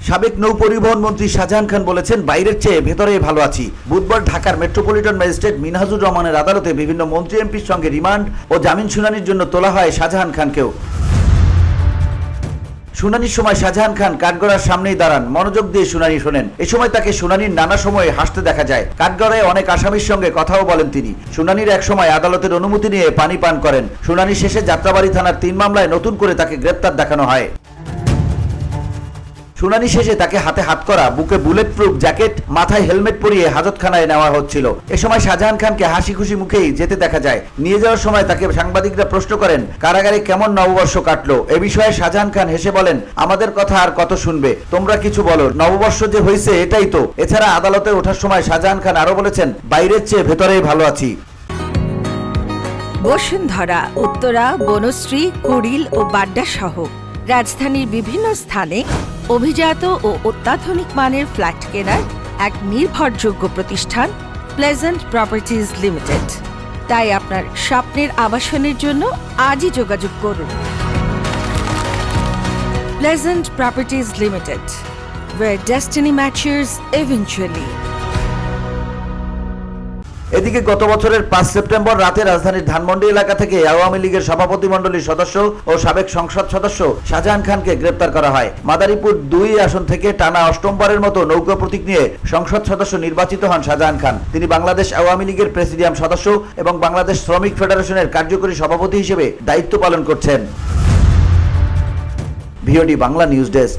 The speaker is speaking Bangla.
সাবেক নৌ পরিবহন মন্ত্রী শাহজাহান খান বলেছেন, বাইরের চেয়ে ভেতরেই ভালো আছি। বুধবার ঢাকার মেট্রোপলিটন ম্যাজিস্ট্রেট মিনহাজুর রহমানের আদালতে বিভিন্ন মন্ত্রী এমপির সঙ্গে রিমান্ড ও জামিন শুনানির জন্য তোলা হয় শাহজাহান খানকেও। শুনানির সময় শাহজাহান খান কাঠগড়ার সামনেই দাঁড়ান, মনোযোগ দিয়ে শুনানি শোনেন। এ সময় তাকে শুনানির নানা সময়ে হাসতে দেখা যায়। কাঠগড়ায় অনেক আসামির সঙ্গে কথাও বলেন তিনি। শুনানির এক সময় আদালতের অনুমতি নিয়ে পানি পান করেন। শুনানি শেষে যাত্রাবাড়ী থানার 3 মামলায় নতুন করে তাকে গ্রেপ্তার দেখানো হয়। শুনানি শেষে তাকে হাতে হাত করা, বুকে বুলেট প্রুফ জ্যাকেট, মাথায় হেলমেট পরিয়ে হাজতখানায় নেওয়া হচ্ছিল। এ সময় শাহজাহান খানকে হাসি খুশি মুখেই যেতে দেখা যায়। নিয়ে যাওয়ার সময় তাকে সাংবাদিকরা প্রশ্ন করেন, কারাগারে কেমন নববর্ষ কাটলো। এ বিষয়ে শাহজাহান খান হেসে বলেন, আমাদের কথা আর কত শুনবে, তোমরা কিছু বলো, নববর্ষ যে হয়েছে এটাই তো। এছাড়া আদালতে ওঠার সময় শাহজাহান খান আরো বলেছেন, বাইরের চেয়ে ভেতরেই ভালো আছি। বসুন্ধরা, উত্তরা, বনশ্রী, কুড়িল ও বাড্ডা সহ রাজধানীর বিভিন্ন স্থানে অভিজাত ও অত্যাধুনিক মানের ফ্ল্যাট কেনার এক নির্ভরযোগ্য প্রতিষ্ঠান প্লেজেন্ট প্রপার্টিজ লিমিটেড। তাই আপনার স্বপ্নের আবাসনের জন্য আজই যোগাযোগ করুন। Pleasant properties limited, where destiny matches eventually. এদিকে গত বছরের 5 সেপ্টেম্বর রাতে রাজধানীর ধানমন্ডি এলাকা থেকে আওয়ামী লীগের সভাপতিমণ্ডলীর সদস্য ও সাবেক সংসদ সদস্য শাহজাহান খানকে গ্রেপ্তার করা হয়। মাদারীপুর 2 আসন থেকে টানা 8মবারের মতো নৌকা প্রতীক নিয়ে সংসদ সদস্য নির্বাচিত হন শাহজাহান খান। তিনি বাংলাদেশ আওয়ামী লীগের প্রেসিডিয়াম সদস্য এবং বাংলাদেশ শ্রমিক ফেডারেশনের কার্যকরী সভাপতি হিসেবে দায়িত্ব পালন করছেন। VOD Bangla news desk.